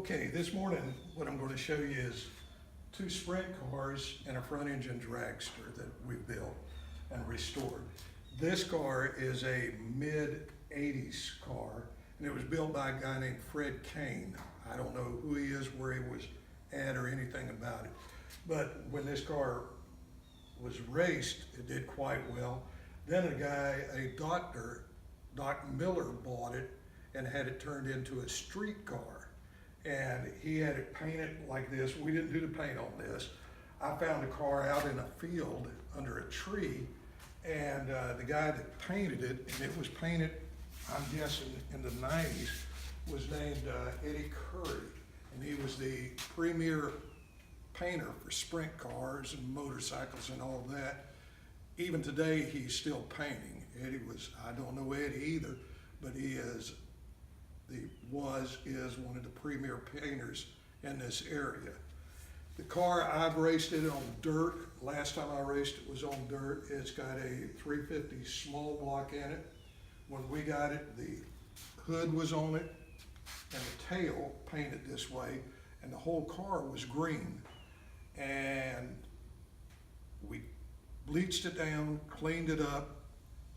Okay, this morning, what I'm going to show you is two sprint cars and a front engine dragster that we built and restored. This car is a mid-80s car, and it was built by a guy named Fred Kane. I don't know who he is, where he was at, or anything about it. But when this car was raced, it did quite well. Then a doctor, Doc Miller, bought it and had it turned into a street car. And he had it painted like this. We didn't do the paint on this. I found the car out in a field under a tree, and the guy that painted it, and it was painted, I'm guessing, in the 90s, was named Eddie Curry. And he was the premier painter for sprint cars and motorcycles and all that. Even today, he's still painting. Eddie was, I don't know Eddie either, but he is one of the premier painters in this area. The car, I've raced it on dirt. Last time I raced it was on dirt. It's got a 350 small block in it. When we got it, the hood was on it and the tail painted this way, and the whole car was green. And we bleached it down, cleaned it up,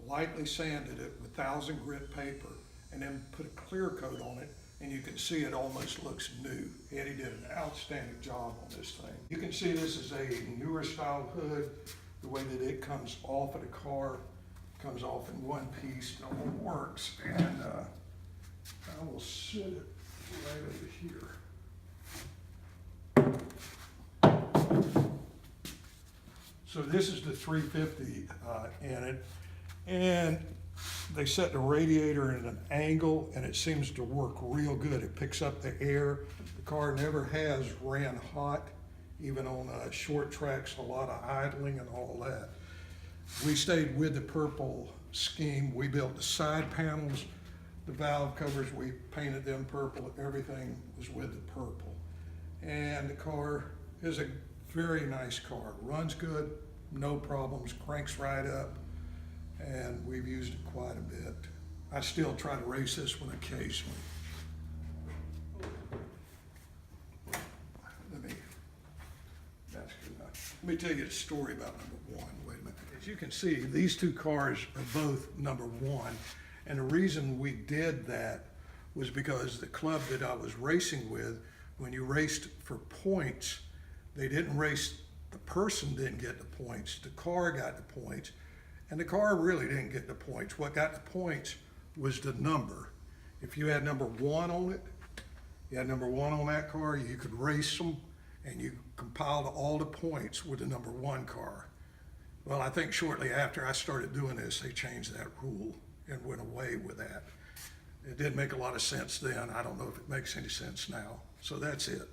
lightly sanded it with 1000 grit paper, and then put a clear coat on it, and you can see it almost looks new. Eddie did an outstanding job on this thing. You can see this is a newer style hood. The way that it comes off of the car, comes off in one piece, it all works. And I will sit it right over here. So this is the 350 in it, and they set the radiator at an angle, and it seems to work real good. It picks up the air. The car never has ran hot, even on short tracks, a lot of idling and all that. We stayed with the purple scheme. We built the side panels, the valve covers, we painted them purple. Everything was with the purple. And the car is a very nice car. Runs good, no problems, cranks right up, and we've used it quite a bit. I still try to race this one occasionally. That's good enough. Let me tell you a story about number one. Wait a minute. As you can see, these two cars are both number one, and the reason we did that was because the club that I was racing with, when you raced for points, they didn't race, the person didn't get the points, the car got the points, and the car really didn't get the points. What got the points was the number. If you had number one on it, you had number one on that car, you could race them, and you compiled all the points with the number one car. Well, I think shortly after I started doing this, they changed that rule and went away with that. It didn't make a lot of sense then. I don't know if it makes any sense now. So that's it.